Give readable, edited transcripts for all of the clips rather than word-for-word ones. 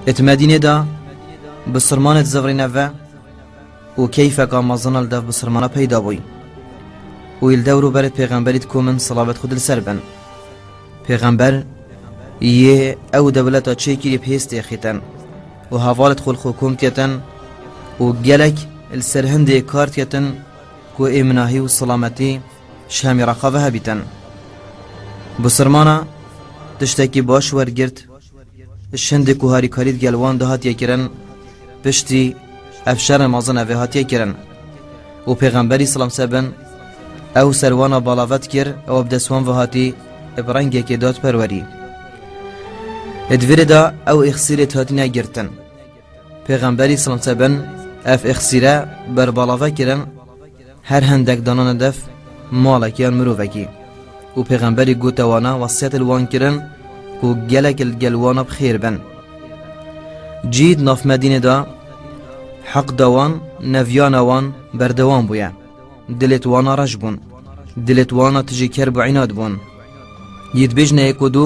ات مدینه دا بسرمانت زورینه و کیفه که مازن الدف بسرمانه پیدا بوی و الدورو برد پیغمبرید کومن صلابت خود لسر بن پیغمبر یه او دولتا چه کری پیست خیتن و حوالت خل حکومتیتن و گلک السرهند کارتیتن کو امناهی و سلامتی شامی رقابه هبیتن بسرمانه تشتکی باش ورگرد الشند کو هاری کارید گلوان دهات یکرن پشتی افشار مازن اوه هات یکرن و پیغمبری سلام سبن او سروانا بالاوت کر او بدسوان و هاتی ابرنگی که داد پروری ادویر دا او اخسیرت هاتی نگرتن پیغمبری سلام سبن اف اخسیره بر بالاوه کرن هر هندک دانان دف مالکیان مروفکی و پیغمبری گوتوانا وصیت الوان کرن کو گلک الگلوانا بخیر بن جید ناف مدینه دا حق دوان نویان وان بردوان بویا دلت وانا رج بون دلت وانا تجی کرب و عناد بون ید بجنه اکودو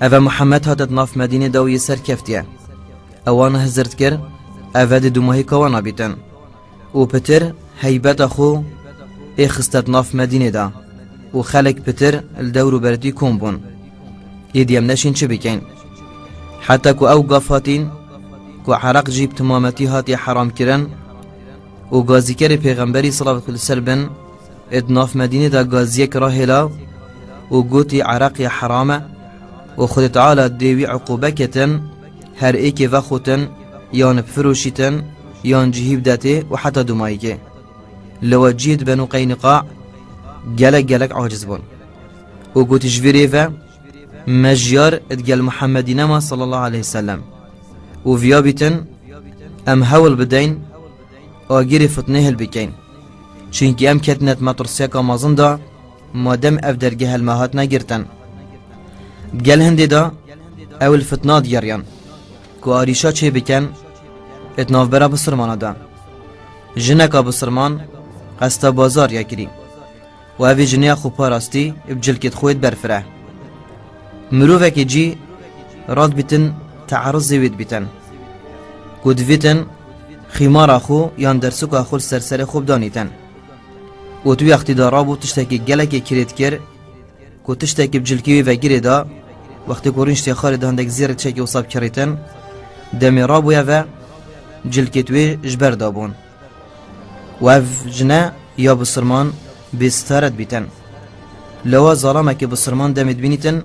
اوه محمد هاتت ناف مدینه دا و یسر کفتیه اوان هزرد کر اوه دی دوماهی کوانا بیتن و پتر هیبت خو اخستت ناف مدینه دا و خلق پتر الدورو بردی کن بون ایدیم نشین چه بکن حتی که او گافاتین که عرق جیب تمامتی هاتی حرام کرن و گازیکر پیغمبری صلی الله علیه و سلم ادناف مدینه دا گازیک را هلا و گوتی عرق حرامه و خود تعالی دیوی عقوبه کتن هر ایک وخوتن یان بفروشیتن یان جهیب داته و حتی دمایی که لو جید بنو قینقاع گلک عاجز بون و گوتی جویره و مجیار ادگل محمدی نما صلی الله علیه وسلم و ویا بیتن ام هول بدین آگیر فتنه هل بکین چونکه ام کتنت مطرسیه که مازن دا مادم اف درگه المهات نگرتن گل هنده دا اول فتنه دیاریان که آریشا چه بکن اتناف برا بسرمان دا جنکا بسرمان قستا بازار یکری و اوی جنیا خوب پاراستی بجلکت خوید برفره مروفه که جی راد بیتن تعرض زوید بیتن کود ویتن خیمار اخو یان درسوک اخو سرسر خوب دانیتن و توی اقتدارابو تشتاکی گلک کرید کر که تشتاکی بجلکیوی و گیری دا وقتی کورینشتی خارد هندک زیر چکی و صاب کریتن دمی رابویا و جلکتوی جبر دابون و اف جنه یا بسرمان بستارت بیتن لوا ظالمه که بسرمان دمید بینیتن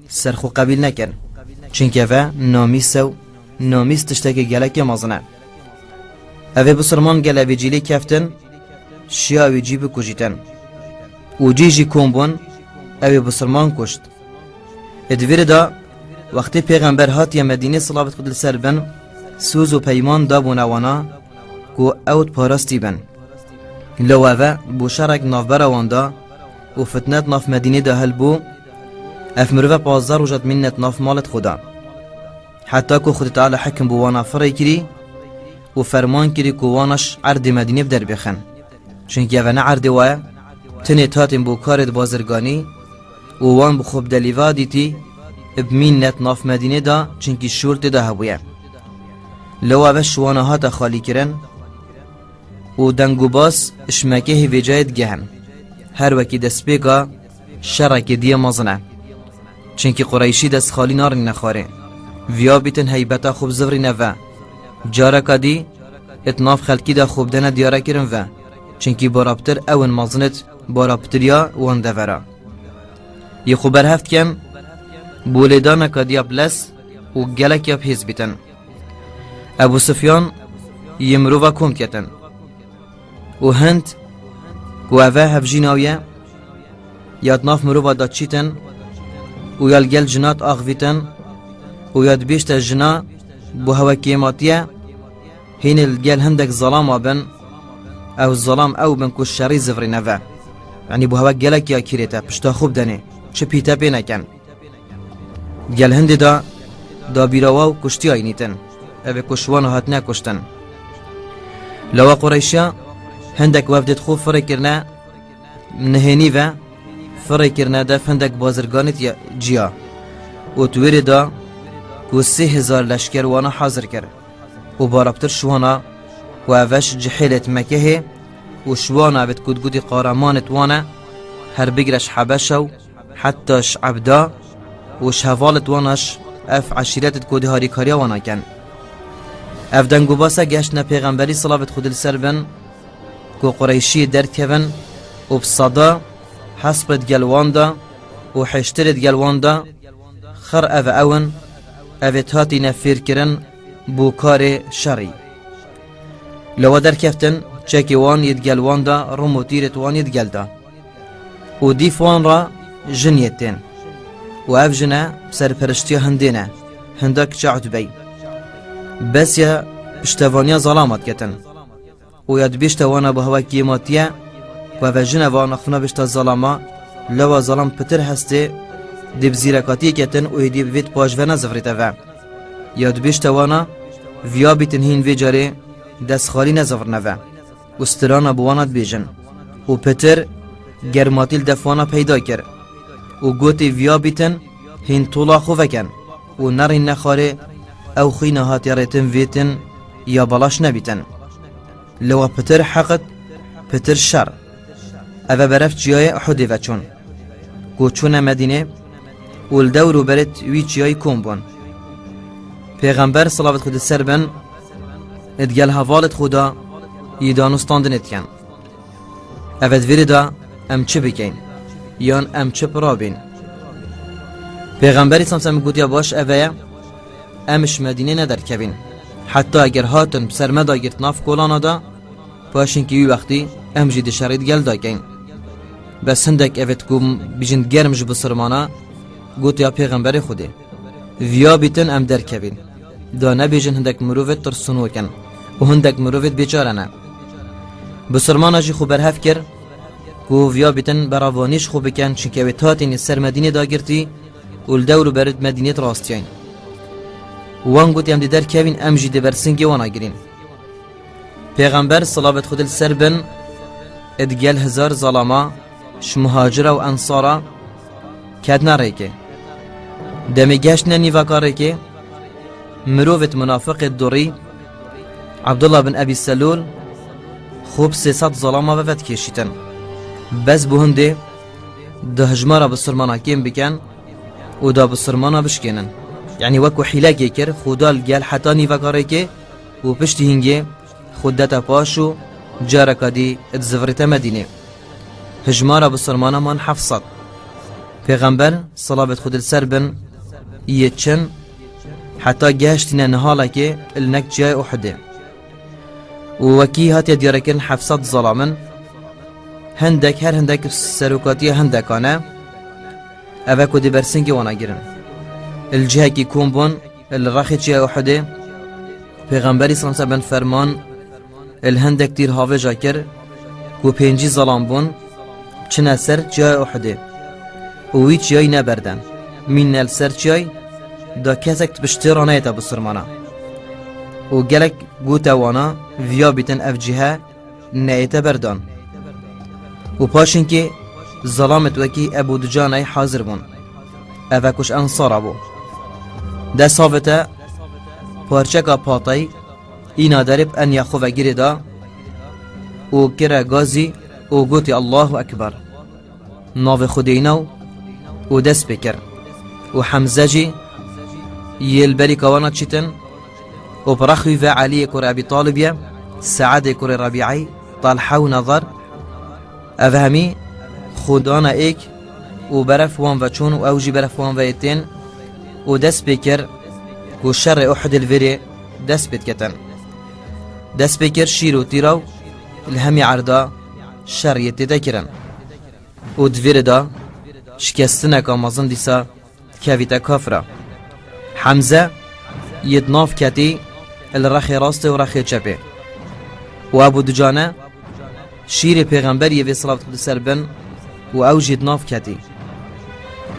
سرخو قبیل نکن چونکه اوه نامیس و نامیس تشتاکی گلک مازنه اوه بسرمان گل اوه جیلی کفتن شیا اوه جی بکجیتن و جی کن بون اوه بسرمان کشت ادویر دا وقتی پیغمبر هاتی مدینه صلابت خود لسر بن سوز و پیمان دا بونوانا کو اوت پاراستی بن لو اوه بوشارک ناف براواندا و فتنت ناف مدینه دا هل بو اف مروه بازار وجد منت ناف مالت خدا حتی که خود تعالی حکم بوانا فری کری و فرمان کری که وانش عرد مدینه بدر بخن چونکه اوه نه عرد واه تنه تاتیم بو کارد بازرگانی و وان بخوب دلیوا دیتی بمین نت ناف مدینه دا چونکه شورت دا هبویه لو اوه شوانه هاتا خالی کرن و دنگو باس اشمکه هیویجایت گهن هر وکی دست بیگا شرک دیه مازنه چونکه قریشی دست خالی نارن نخاره ویا بیتن هیبتا خوب زوری نوه جارکا دی اتناف خلکی دا خوب دنه دیاره کرن و چونکه بارابتر اون مازنت بارابتریا وان دورا یه خوبر هفت کم بولیدانکا دیا پلس و گلک یا پیز بیتن ابو سفیان یمرووا کمتیتن و هند و اوه هفجیناویه یاد ناف مرووا داد چیتن و یال گل جنات آغویتن و یاد بیشت جنا بو هوا کیماتیه هین الگل هندک ظلام آبن او ظلام او بن کش شری زفری نوه یعنی بو هوا گلک یا کریتا پشتا خوب دنه چه پیتا پی نکن گل هند دا بیروا و کشتی آینیتن او کشوان هات نکشتن لوا قریشا هندک وفدت خوب فره کرنه نهینی و فره کرنه دا هندک بازرگانت جیا و تویر دا کو 3000 لشکر وانا حاضر کرد و باربتر شوانا و اوش جحیلت مکه و شوانا بد کدگودی قارمانت وانا هر بگرش حبشو حتىش عبدا و شهوالت وانش اف عشیرتت کودی هاری کاریا وانا کن اف دنگو باسا گشتنا پیغمبری صلوات خود لسر بن کو قریشی درد کبن و بصدا حسبت گلواندا و حشترت گلواندا خر اف اون اوت هاتی نفیر کرن بو کار شری لو در کفتن چکی وان یدگلواندا رومو تیرت وان یدگلدا و دیف وان را جنیتین و اف جنه سرپرشتی هندینه هندک چعت بی بس یا اشتوانیا ظلامت کتن و یاد بیشتوانا به هوا کیماتیه و اف جنه وانا خنا بیشتا ظلاما لوا ظلام پتر هسته دی بزیرکاتی کتن و دی بوید پاش و نزفریت و یاد بیشتوانا ویا بیتن هین وی جاره دست خالی نزفرنه و استرانا بوانات بیجن و پتر گرماتیل دفوانا پیدا کرد و گوتی ویا بیتن هین طولا خو وکن و نرین نخاره او خینا هاتی ریتن ویتن یا بلاش نبیتن لو پتر حقت پتر شر او برف جیای احدی و چون گو چون مدینه و الدورو برد وی جیای کون بون پیغمبر صلوات خود سر بن ادگل حوالت خدا یدانستاندنت کن اوید ویردا ام چه بکین یان ام چه پرابین پیغمبری سامسام گوتیا باش اویا امش مدینه ندر کبین حتی اگر هاتن بسرمدا گرت ناف کولانا دا پاشین که وقتی ام جید شرید گل دا کین بس هندک اوید کوم بیجند گرم جو بسرمانا گوتیا پیغمبری خوده ویا بیتن ام در کبین دا نبیجن هندک مروفت ترسونو کن و هندک مروفت بیچارنه بسرمانا جی خوبر هف کر کو ویا بیتن براوانیش خوب بکن چونکه اوید هاتین سر مدینه دا گرتی و الدور برد مدینه راستیان وان گوتی ام دی در کبین ام جی دی برسنگی وانا گرین پیغمبر صلوات خود سر بن ادگل هزار ظلما مهاجره و انصارا کدنا ریکه دمی گشت نیوکا ریکه مروفت منافق دوری عبدالله بن ابی سلول خوب 300 ظلما وفت کشیتن بس بهنده ده هجمارا بسرمانا کم بکن و دا بسرمانا بشکنن یعنی وکو حیلگی کر خودال گل حتا نیوکا ریکه و پشتی هنگه خودتا پاشو جارکا دی اتزفرت مدینه هجمارا بسرمانا من 700 پیغمبر صلوات خود سر بن یچن حتی گشتین نهالا که النک جای احده و وکی هاتی دیارکن 700 ظلامن هندک هر هندک سروکاتی هندکانه اوکو دی برسنگی وانا گرن الجهه کی کون بون الرخی جای احده پیغمبری صلی اللہ علیہ وسلم فرمان الهندک دیر هاوه جا کر و 5 ظلام بون چنه سر جای احده و هیچ جایی نبردن من السر جای دا کسک بشترانه ایتا بسرمانا و گلک گوتا وانا ویا بیتن اف جهه نیتا بردان و پاشن که ظلامت وکی ابو دجانه حاضر بون اوکوش انصار بو ده صافته پارچکا پاتای اینا درب ان یخو و گیری دا و کرا گازی و گوتی الله اکبر ناو خودینو و دست بکر و حمزه جی یلبری کوانا چیتن و برخوی و علی کور ابی طالبیه سعد کور ربیعی طلحه و نظر افهمی خودانا ایک و برف وان و چون و اوجی برف وان و ایتین و دست بکر و شر احد الوری دست بکتن دست بکر شیر و تیراو الهمی عردا شر یتذکرن و دویر دا شکستنک آمازن دیسا کویتا کافرا حمزه یدناف کتی الرخی راست و رخی چپه و ابو دجانه شیر پیغمبر یوی صلوات خود سر بن و اوجی یدناف کتی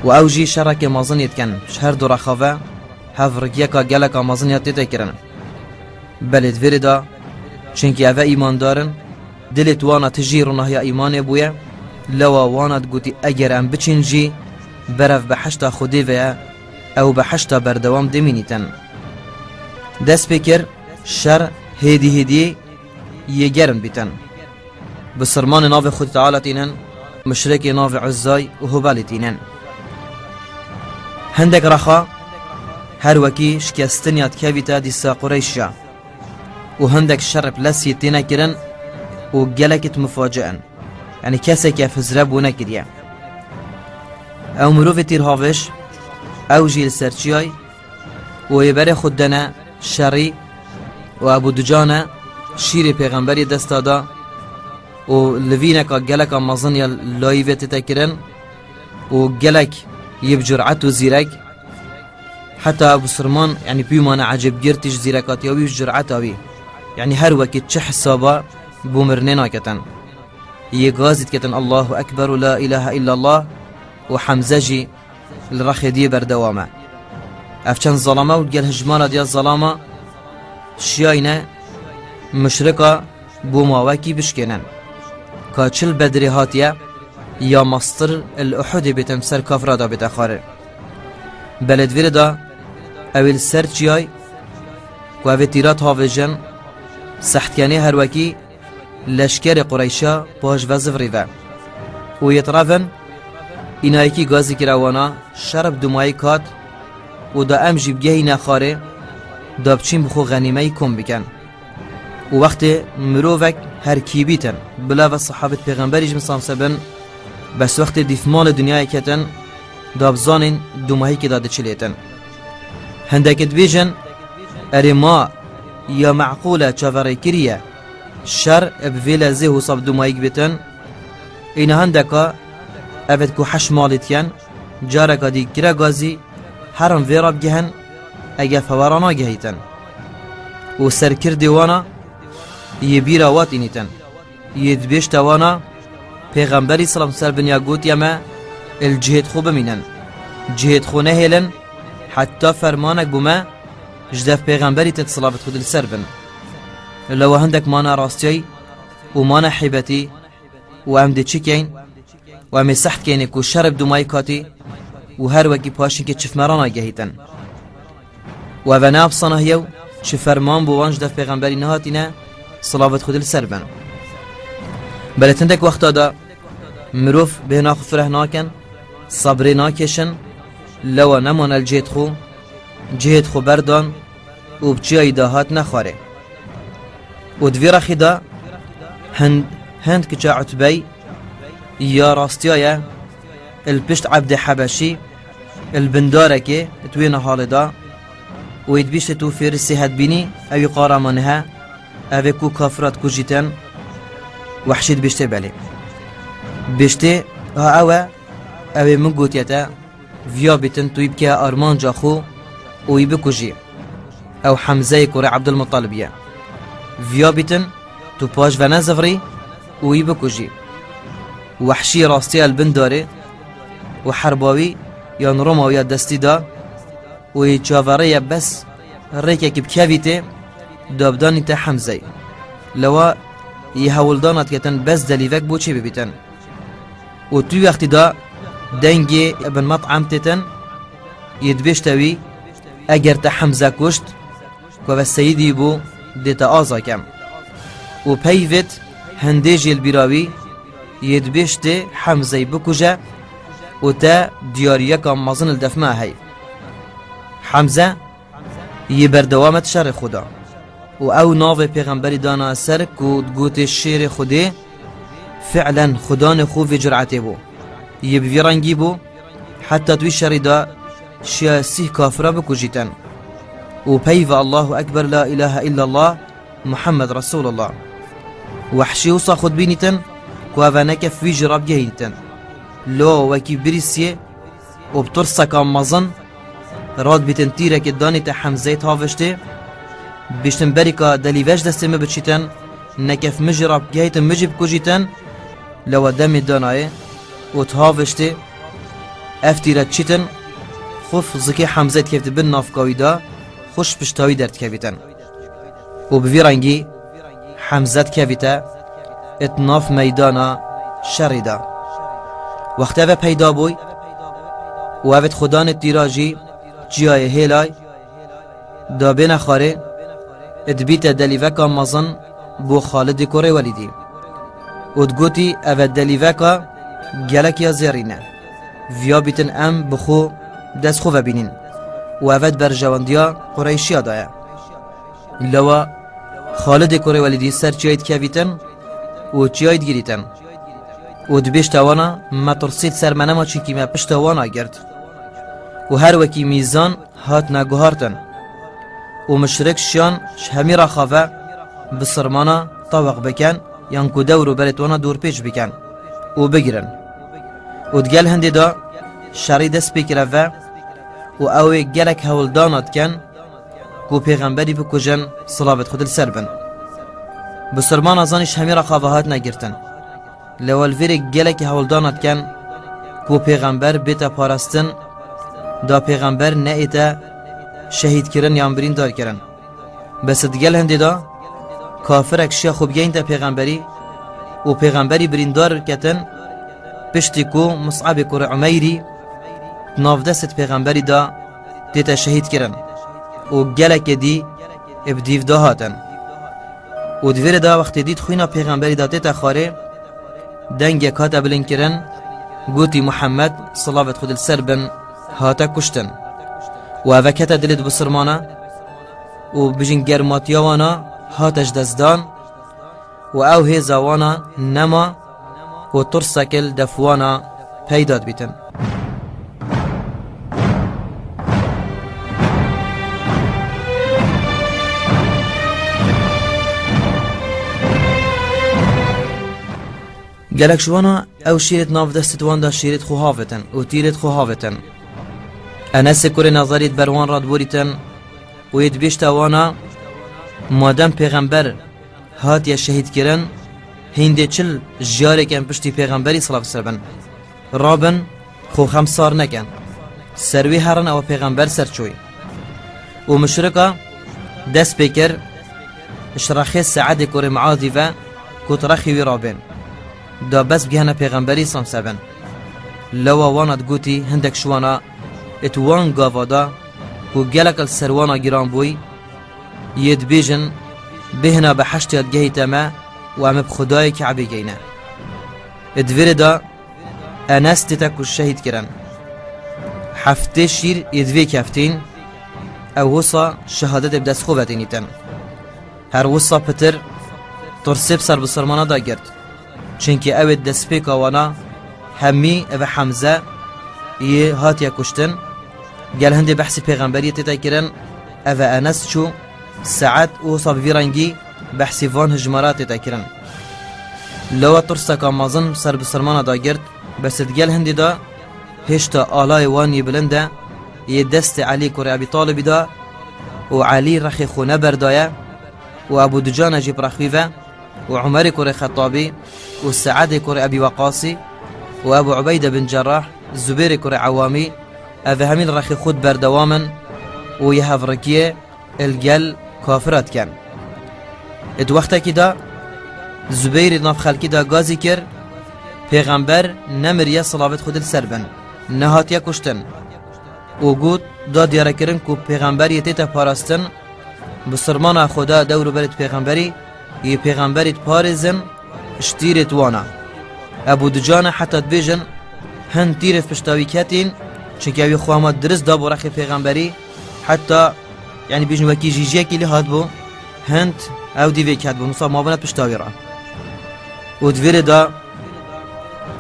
و اوجی شرک مازن یتکن شهر دو رخوه هفرک یکا گلک آمازن یتذکرن بلد ویردا چنکی اوه ایمان دارن دلت وانا تجیر و نهی ایمان بویه لوا وانا گوتی اگر ام بچنجی برف به حشتا خودی ویا او بحشتا بردوام دمینیتن. دست بکر شر هدی یگرن بیتن. بسرمان ناو خود تعالی تینن، مشرک ناو عزای و هبال تینن. هندک رخا هر وکی شکستنیات کبیتا دیسا قریشا و هندک شر پلسی تینا کرن و گلکت مفاجئن، یعنی کسی که فزره بو نکریه. او مروف تیر هاوش او جیل سرچیای و یبر خود دنا شری و ابو دجانه شیر پیغمبری دست دادا و لوینکا گلک مازن یا لایویت تکرن و گلک یب جرعت و زیرک حتی ابو سرمان يعني بيمان عجب جرتش زيركات يوي جرعت اوي يعني هر وقت چه حسابا بومرنينا كتن يغازت كتن الله اكبر لا اله الا الله وحمزجي الرخدي بردوامه افچن ظلامه و گل هجمانا ديال ظلامه شياينه مشرقه بوماوكي بشكنن كاچل بدري هاتيه يا مصدر الاحد بتمسر كافرا دا بتخاره بلد وردا اول سرچیای و اوه تیرات هاوجن سحتیانی هر وکی لشکر قریشا باش وزف ریوه و یطرافن اینا یکی گازی کروانا شرب دمایی کات و دا ام جیبگهی نخاره دا بچین بخو غنیمه کم بکن و وقت مروفک هر کی بیتن بلا و صحابت پیغمبریش مسام سبن بس وقت دیفمال دنیای کتن دا بزانین دمایی که داده چلیتن هندك دبيجن ارما يا معقولة شافري كريا شر بفيلا زيه صاب دمايك بتن این هندكا افد كو حش مالتيان جاركا دي كرا غازي حرم فيراب جهن اگه فورانا جهيتن و سركر ديوانا يبيرا وات انيتن يدبيش توانا پیغمبری سلام سر بنیا گوت يما الجهد خوب منن جهد خو نهيلن حتى فرمانك بما جدف پیغمبری تتصلابت خود السربن لو هندك مانا راستي ومانا حيبتي وامدي چكين وامي سحت كينك وشرب دماي كاتي وهر وكي پاشن كي چف مرانا جهيتن وفناب صنهيو چه فرمان بوان جدف پیغمبری نهاتينا صلابت خود السربن بلت هندك وقتا دا مروف بهنا خفره ناكن صبري ناكشن لو نمان الجهد خو بردان و بچی داهات نخواره و دویرا خدا هند کچا عتبی یا راستیایه البشت عبد حبشی البنداره که توی نحال دا و ایدبیشت تو فیرسی هد بینی اوی قارمانها اوی کو کافرات کو جیتن وحشید بشته بله بشته ها اوی من گوتیتا ویا بیتن توی بکه آرمان جا خو اوی بکجی او حمزه کوری عبدالمطالبیه ویا بیتن تو پاش و نزفری اوی بکجی وحشی راستی البن داره و حرباوی یا نروما یا دستی دا اوی چاوره بس ریکه که بکویته دابدانی تا حمزه لوا یهولدانت کتن بس دلیوک بو چی ببیتن و توی وقتی دا دنگی ابن مطعم تتن يدبشتوي اگر تا حمزه کشت که و سیدی بو دیتا آزا کم و پیوت هندیجی البیراوی يدبشت حمزه بکجه و تا دیاریه کام مازن الدفمه هی حمزه يبردوامت شر خدا و او ناو پیغمبری دانا سر که گوت شیر خوده فعلا خدان خوف جرعته بو يبفي رنگي بو حتى توي شريدا شياسيه كافرة بكوجيتن وبيف الله أكبر لا إله إلا الله محمد رسول الله وحشي وصا خد بينيتن كوافانك في جراب جهيتن لو وكي بريسيه وبترسا كامازن راد بيتن تيرك الداني تحمزيت هافشته بيشتن بريكا دليفاش دستمه بتشيتن نكف مجراب جهيتن مجب كوجيتن لو دمي دانايه و تهاوشته افتیرت چیتن خوف زکی حمزه کفت بن نافکاوی دا خوش پشتاوی درد کویتن و بوی رنگی حمزه کویتا اتناف میدانا شری دا وقت اوه پیدا بوی و اوه خدان تیراجی جیای هیلای دا بین خاره ادبیت دلیوکا مزن بو خالد کوری ولیدی ودگوتی او دلیوکا گلک یا زیرینه ویا بیتن ام بخو دست خو ببینین و اوید بر جواندیا قریشیا دایه لوا خالد کوری ولیدی سر چیاید که بیتن و چیاید گیریتن و دبیشت وانا ما ترسید سر منما چی که ما پشت وانا گرد و هر وکی میزان هات نگوهارتن و مشرک شان همی را خواه بسرمانا طبق بکن یان که دورو برت وانا دور پیش بکن و بگیرن و دگل هنده دا شری دست بکره و اوی گلک هولدانات کن که پیغمبری بکجن صلابت خود السر بن بسرمان ازانش همی را خواه نگرتن لولویر گلک هولدانات کن که پیغمبر بیتا پارستن دا پیغمبر نه ایتا شهید کرن یا برین دار کرن بس دگل هنده دا کافر اکشیا خوب گین تا پیغمبری و پیغمبری برین دار کتن پشتی کو مصعب کور عمیری ناف دست پیغمبری دا دیتا شهید کرن و گلک دی ابدیف دا هاتن و دویر دا وقتی دید خوینا پیغمبری دا دیتا خاره دنگ کاتا بلین کرن گوتی محمد صلوات خود السر بن هاتا کشتن و اوکتا دلت بسرمانا و بجن گرماتیاوانا هاتش دزدان و او هیزاوانا نما و ترسکل دفوانا پیداد بیتن گلک شوانا او شیرت ناف دستت وان دا شیرت خوهافتن و تیرت خوهافتن انس کور نظریت بروان راد بوریتن و ید بیشتا وانا مادم پیغمبر هات یا شهید کرن هنده چل جاره کن پشتی پیغمبری صلاف سربن رابن خو خمسار نکن سروی هرن او پیغمبر سرچوی و مشرکا دست بکر اشراخی سعد کور معاذی و کترخی وی رابن دا بس بگهنه پیغمبری صلاف سربن لوا وانا دگوتی هندک شوانا اتوان گاوادا و گلک السروانا گران بوی ید بیجن بهنا بحشتیت گهی تما و ام بخدای کعبی گینه ادویر دا انس تتکو شهید کرن هفته شیر ادوی کفتین او وصا شهادت بدست خوبتینیتن هر وصا پتر ترسیب سر بسرمانا دا گرد چنکه او دست پیک آوانا همی او حمزه یه هاتیا کشتن گل هنده بحث پیغمبری تتا کرن او انس چو ساعت و صابوی رنگی بحثی وان هجمارات تتا کرن لوا ترسا که مازن سر بسرمانا دا گرد بس گل هنده دا هشتا آلای وانی بلنده یه دست علی کور ابی طالبی دا و علی رخی خونه بردایه و ابو دجان جیب رخویوه و عمر کور خطابی و سعد کور ابی وقاسی و ابو عبید بن جراح زبیر کور عوامی او همین رخی خود بردوامن و یه هفرکیه الگل کافرات کن ات وقتا که دا زبیر ناف خلکی دا گازی کر پیغمبر نمریه صلابت خود السر بن نهاتیه کشتن و گود دا دیاره کرن که پیغمبر یه تیتا پاراستن بسرمان خدا دورو برد پیغمبری یه پیغمبریت پارزن اشتیرت وانا ابو دجانه حتی دبیجن هن تیرف پشتاوی کتین چونکه اوی خواهمات درست دا برخ پیغمبری حتی یعنی بیجن وکی جیجیه که لحاد بو هند او دیوی کت بو نصاب مابنت پشتاوی را و دویر دا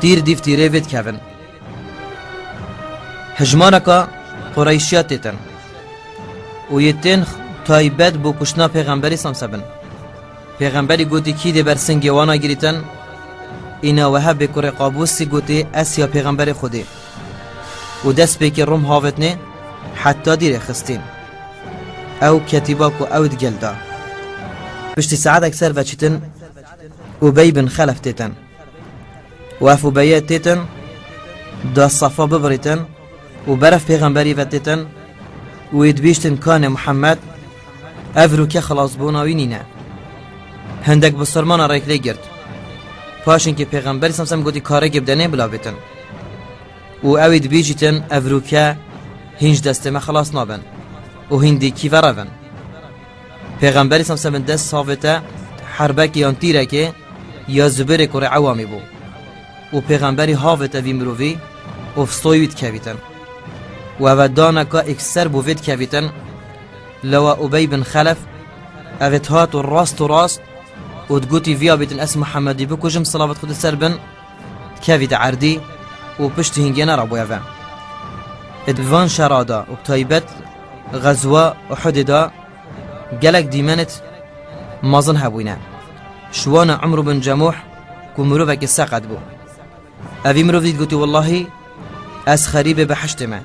تیر دیف تیره وید کهون هجمانکا قریشیات تیتن و یتین تایبت بو کشنا پیغمبری سامسبن پیغمبری گوتی کی دی برسنگی وانا گریتن اینا وها بکر قابوسی گوتی اسیا پیغمبر خودی و دست بکی روم هاوتنه حتی دیر خستین او کتیباک و او دگل دا پشتی ساعت اکثر و چیتن و بی بن خلف تیتن و افو بیت تیتن دا صفا ببریتن و برف پیغمبری و تیتن و یدبیشتن کان محمد افرو که خلاص بوناوی نینه هندک بسرمان رایک لی گرد پاشن که پیغمبری سمسم گوتی کاره گبدنه بلا بیتن و اوید بیجیتن افرو که هینج دست ما خلاص نابن و هندی کی ورون پیغمبری سمسبن دست صافته حربک یا تیرکه یا زبر کره عوامی بو و پیغمبری هاوته وی مروی افستویت کویتن و ودانا کا اکثر بوید کویتن لو ابی بن خلف اوت هات و راست و تقوتي فيها بيتن اسم محمدي بكوجم صلابت خود سربن كافيت عردي و پشت هنگينا رابو يفا ادفان شرادا و بتايبت غزوة وحددا قلق ديمانت مازن هبوينا شوانا عمرو بن جموح كو مروفك الساقد بو افي مروفي قوتي والله اس خريبه بحشت ما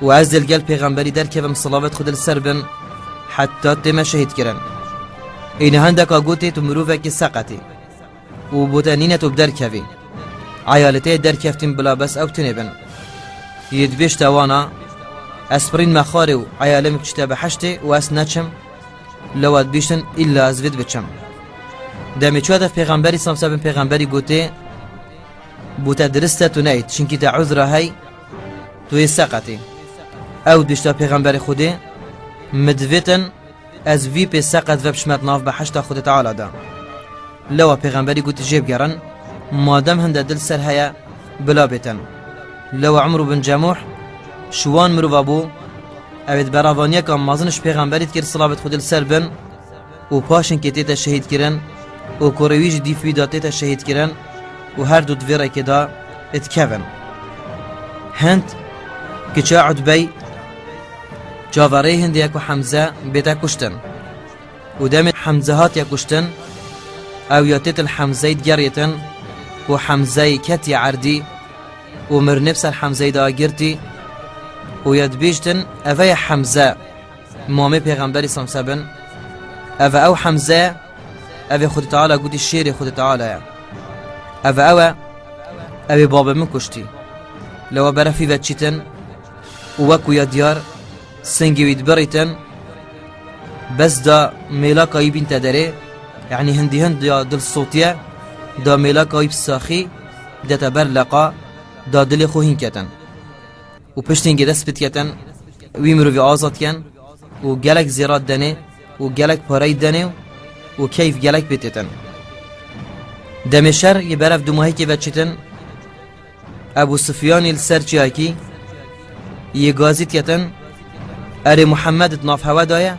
و از دل قلب پیغمبری در که صلابت خود سربن حتى تما شهيد كرن این هندک آگوتی تو مروفه که سقطی و بوتانینه تو بدر کفی عیالته در کفتیم بلا بس او تنبن یدبیش توانا اسپرین مخاری و عیالم کشتا بحشتی و اس نچم لواد بیشتن الا از وید بچم دمی چواد پیغمبری سامسابن پیغمبری گوتی بوتا درسته تو نید چنکی تا عذره های توی سقطی او دیشتا پیغمبری خودی مدویتن از وی پی سقط و بشمت ناف به حشت خود تعالی دا لوا پیغمبری گوتی جیب گرن مادم هنده دل سر هیا بلا بیتن لوا عمرو بن جموح شوان مرو بو اوید براوانیا که مازنش پیغمبریت کرد صلابت خود سر بن و پاشن که تیتا شهید کرن و کورویج دیفوی دا تیتا شهید کرن و هر دو دویره که دا اتکون هند که چه عدبی جاوره هند یکو حمزه بیتا کشتن و دم حمزه هات یا کشتن او یاتیت الحمزه گریتن و حمزه کتی عردی و مرنفس الحمزه دا گرتی و یاد بیشتن اوه حمزه مامه پیغمبری سامسبن او حمزه اوه خود تعالی گوتی شیر خود تعالی اوه بابا من کشتی لو برفی و چیتن و وکو یا دیار سنجويد بريتن بس دا ميلاكا يبين تدري يعني هندي هند دا دل صوتيا دا ميلاكا يب ساخي دا تبرلقا دا دل خوهين كتن و پشتين جدا سبت كتن ويمرو في آزاد كن و جلك زيرات دني و جلك پاري دني و كيف جلك بتتن دمشر يبرف دماهي كي بچتن ابو سفيان السر چاكي يغازيت كتن اری محمد ناف هوا دایا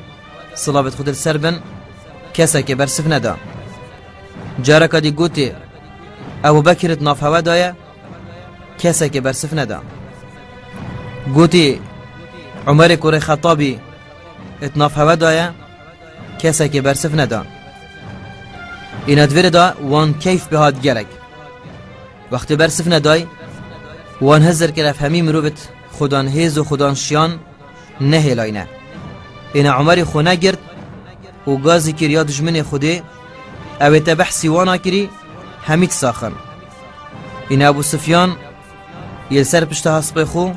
صلابت خود سربن کسا که برسف ندا جارکا دی گوتی ابو بکر ناف هوا دایا کسا که برسف ندا گوتی عمر کوری خطابی اتناف هوا دایا کسا که برسف ندا این ادویر دا وان کیف بهاد گرک وقتی برسف ندای وان هزر که رفهمی مروبت خودان هیز و خودان شیان نه لاینه این عمر خونه گرد و گازی کریا دجمن خوده او تبحثی وانا کری همید ساخن این ابو سفیان یل سر پشت حسب خو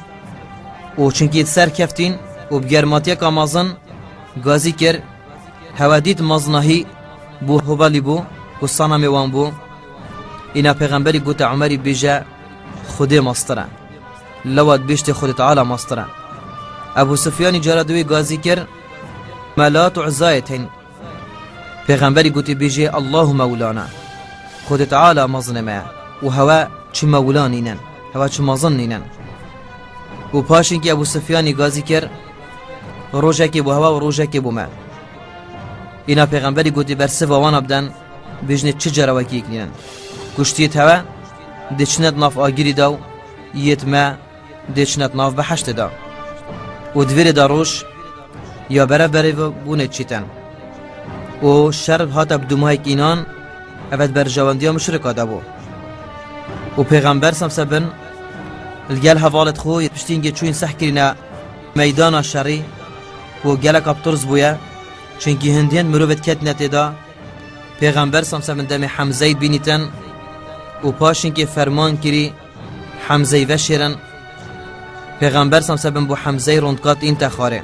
و چنکی سر کفتین و بگرماتی که مازن گازی کر هودید مازناهی بو هبالی بو و صنم وان بو اینا پیغمبری گوت عمری بیجا خوده مستره لواد بیشت خود تعالی مستره ابو سفیانی جارادوی گازی کر ملات و عزایتین پیغمبری گوتی بیجی الله مولانا خود تعالی مظنمه و هوا چی مولانینن هوا چی مظنینن و پاشین که ابو سفیانی گازی کر روژه که بو هوا و روژه که بو ما اینا پیغمبری گوتی برسه وانا بدن بیجنه چه جراوکی کنین کشتیت هوا دچنت ناف آگیری داو یت ما دچنت ناف بحشت داو و دویر داروش یا بره بونه چیتن و شرب هاتا بدومای اینان اوید بر جواندی ها مشرک آده بو و پیغمبر سمسبن الگل حوالت خو پشتینگه چوین سح کرینه میدان شری و گلک ابترز بویا چونکی هندین مروبت کت نتیدا پیغمبر سمسبن دم حمزه بینیتن و پاشین که فرمان کری حمزه وشیرن پیغمبر سمسبن بو حمزه روندکات این تخاره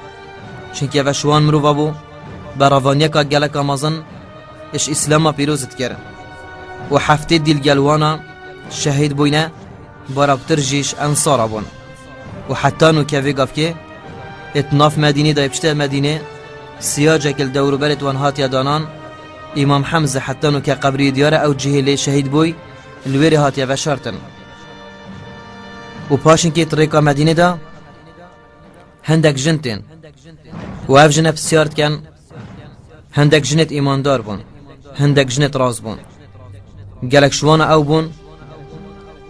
چونکه وشوان مرو بابو براوانیا که گلک آمازن اش اسلام پیروزت کرد و هفته دیل گلوانا شهید بوینه برابتر جیش انصار بون و حتی نو که ویگاف که اتناف مدینه دا بشته مدینه سیاجه کل دورو برد وانهات یادانان امام حمزه حتی نو که قبری دیاره او جهلی شهید بوی الویری هاتیا و شارتن و پاشن که طریقه مدینه دا هندک جنتین و اف جنه بسیارد کن هندک جنت ایماندار بون هندک جنت راز بون گلک شوانا او بون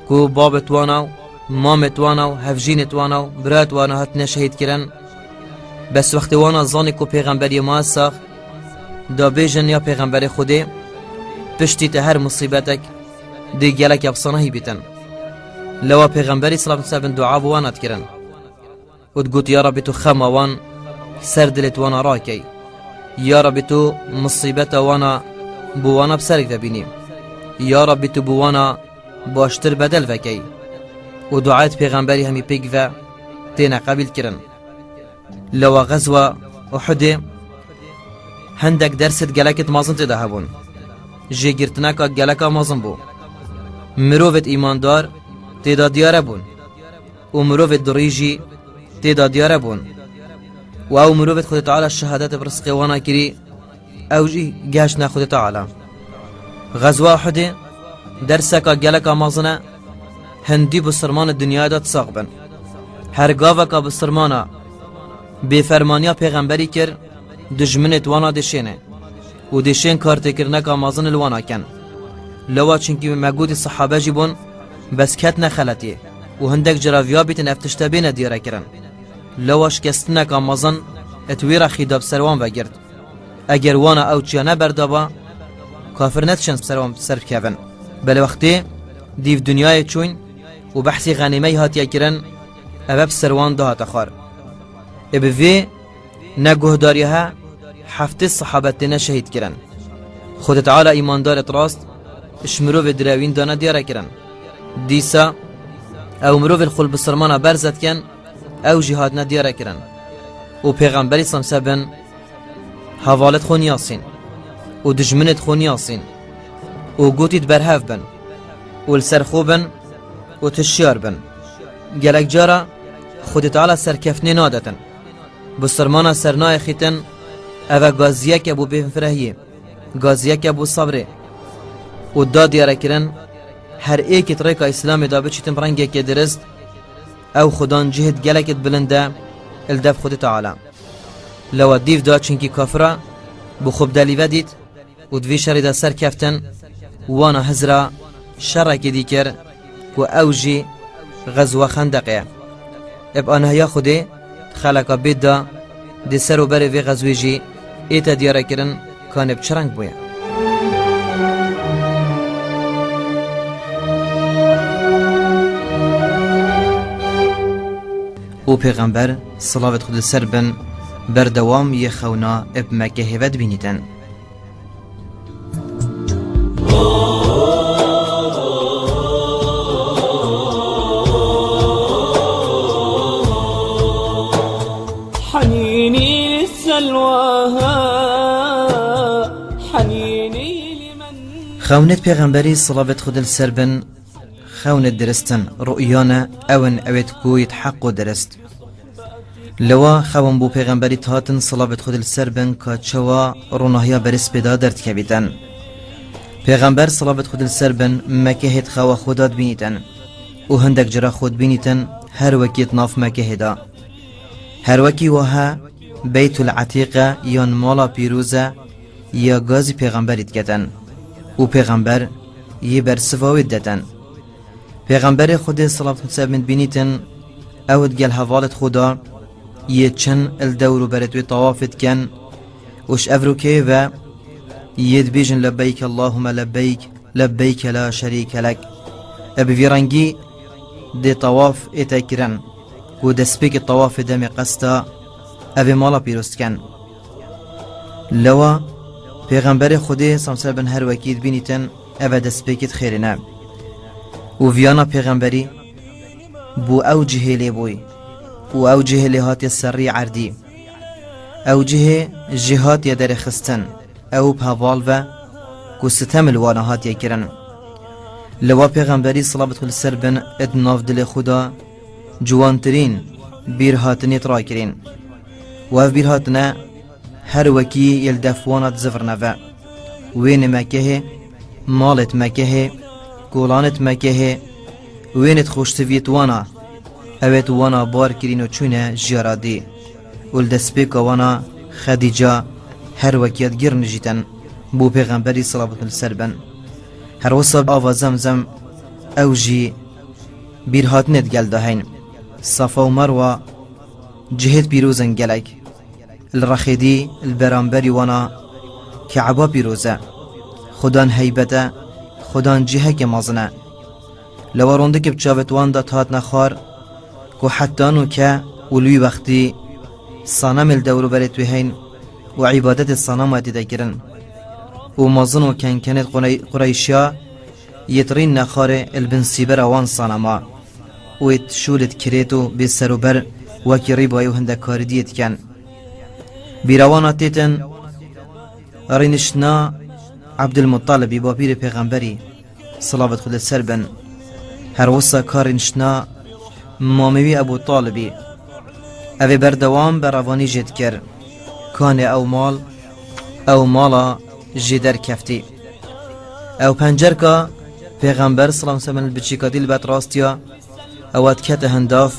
کو بابت واناو مامت واناو هفجینت واناو برات وانا هاتنا شهید کرن بس وقت وانا زانی کو پیغمبری ما ساخ دا بیجن یا پیغمبر خوده پشتی تا هر مصیبتک دی گلک افسانهی بیتن لوا پیغمبری صلی اللہ علیہ وسلم دعا بوانات کرن و تقول يا رب تو خما وان سردلت وانا راكي يا رب تو مصيبته وانا بوانا بسرك ذبيني يا رب تو بوانا باشتر بدل وكي ودعاء پیغمبری همی پیگ و تینا قبیل کرن لو غزوة احد هندك درست گلکت مازن تده هبون جي گرتناکا گلکا مازن بو مروفت ایماندار تیدا دیاره بون و مروفت دریجی تیدا دیاره بون و او مروفت خود تعالی الشهادات برسقی وانا کری او جی گشنا خود تعالی غزوة احد درسکا گلکا مازنه هندی بسرمان الدنیا دا تساق بن هر گاوکا بسرمانا بفرمانیا پیغمبری کر دجمنت وانا دشینه و دشین کارت کرنکا مازن الوانا کن لوا چنکی مگود صحابه جیبون بس کت نخلطیه و هندک جراویا بیتن افتشتبین دیاره کرن لوا شکستنکا مازن اتویرا خیداب سروان بگرد اگر وانا او چیانه بردابا کافر نتشن سروان صرف کبن بل وقتی دیو دنیای چون و بحثی غنیمه هاتیا کرن ابب سروان ده هاتخار ابوی نگهداری ها هفته صحابتنا شهید کرن خود تعالی ایماندارت راست اشمرو و دراوین دانا دیاره کرن دیسا او مرو و الخل بسرمانا برزد کن او جهادنا دیاره کرن و پیغمبری سمسبن حوالت خون یاسین و دجمنت خون یاسین و گوتید برهف بن و السر خوبن و تشیار بن گلک جارا خود تعالی سرکفنی نادتن بسرمانا سرنای خیتن اوه گازیه که بو بفرهیه گازیه که بو صبره و دا دیاره کرن هر ایک طریق اسلام دا بچیتن برنگه که درست او خودان جهد گلکت بلنده الدف خود تعالی لو دیف دا چنکی کافره بو خوب دلیوه دید و دوی شری دا سر کفتن وانا هزرا شرک دیکر و اوجی غزوه خندقه اب آنها یا خوده خلقا بید دا دی سر و بر وی غزوی جی ایتا دیاره کرن کانب چرنگ بویا و پیغمبر صلاوت خود سر بن بردوام یه خونا اب مکه هفت بینیدن حنيني للسلواها حنيني لمن خونت پیغمبری صلاوت خود سر بن خونت درستن رؤیانا اون اوید کویت حق و درست لوا خوان بو پیغمبری تاتن صلاوت خود سر بن که چوا روناهیا برس پیدا درد کبیدن پیغمبر صلاوت خود سر بن مکهت خوا خودات بینیتن و هندک جرا خود بینیتن هر وکیت ناف مکه دا هر وکی وها بیت العتیقه یا مالا پیروزه یا گازی پیغمبریت گتن و پیغمبر یه برسفاوید دتن پیغمبر خود صلاة الله بینیتن اود گل حوالت خدا یه چن الدورو برتوی طوافت کن وش افروکه و ید بیجن لبیک اللهم لبیک لبیک لا شریک لک ابی ویرانگی دی طواف اتاکرن و دسپیک طواف دم قستا ابی مالا پیروست کن لوا پیغمبر خودی سمسر بن هر وکید بینیتن او دسپیکت خیرنه و ویانا پیغمبری بو او جهلی بوی و او جهلی هات سری عردی او جهات یدر خستن او بهوال و کو ستم الوانا هات یکرن لوا پیغمبری صلابت خل سر بن ادناف دل خدا جوانترین بیر هاتنی ترا کرین و اف بیر هاتنه هر وکی یلدفوانت زفر نوه وین مکه مالت مکه گولانت مکه وینت خوشتویت وانا اویت وانا بار کرین و چونه جیارادی ولدسپیک وانا خدیجه هر وکیت گیر نجیتن بو پیغمبری صلی الله علیه وسلم هر وصب آوا زمزم او جی بیر هاتنت گل دهین صفا و مروه جهت بیروزن گلک الرخیدی البرانبری وانا کعبا بیروزه خدان هیبته خدان جهه که مازنه لورونده که بچاوت وان دا تهات نخار که حتانو که ولوی وقتی صنم الدورو بريتوي هين وعبادة الصنم تذكرن ومازن وكان كانت قريشيا يترين نخار البنسيبر وان صنما ويتشولت كريتو بالسروبر وكريب ويهند كارديت كان بيروانا تيتن رينشنا عبد المطلب بابير پیغمبري صلوات خود سربن هر وصا كارنشنا ماموي ابو طالبي اوه بردوام براوانی جد کر کان او مالا جدر کفتی او پنجر که پیغمبر صلی اللہ علیہ وسلم بچیکا دیل بات راستیا اوات کت هنداف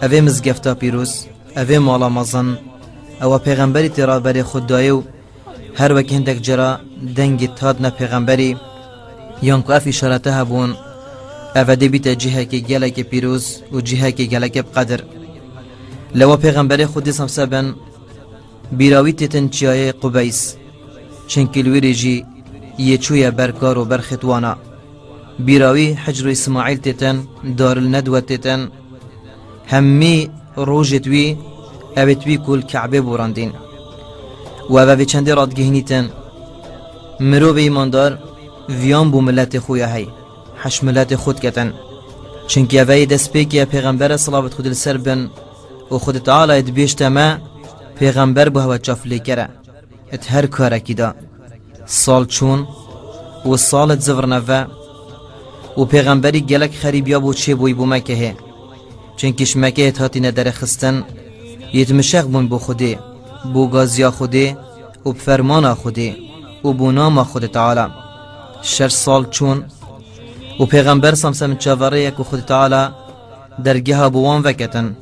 اوه مزگفتا پیروز اوه مالا مزن او پیغمبری تیرا بری خود دایو هر وکی هندک جرا دنگی تادنا پیغمبری یانکو اف اشارته هبون اوه دی بیتا جهه که گله که پیروز و جهه که گله که بقدر لوا پیغمبر خودی سمسبن بیراوی تیتن چیای قبیس چنکلوی جی یه چویا برکار و برختوانا بیراوی حجر اسماعیل تیتن دار الندوة تیتن همی روجتوی اویتوی کل کعبه براندین و اوی چندی رادگهنی تن مرو به ایماندار ویان بو ملت خویا هی حش ملت خود کتن چنکی اوی دست پیکی پیغمبر صلوات خود السر بن و خود تعالی ات بیشتما پیغمبر به هوا چافلی کرده ات هر کاره کیدا سال چون و سالت زفر نوه و پیغمبری گلک خریبیا بو چه بوی بو مکه چنکش مکه ات هاتی ندر خستن یتمشق بون بو خوده بو گازیا خوده و بفرمانا خوده و بو نام خود تعالی 6 سال چون و پیغمبر سمسم چاوره یک و خود تعالی درگه بوان وکتن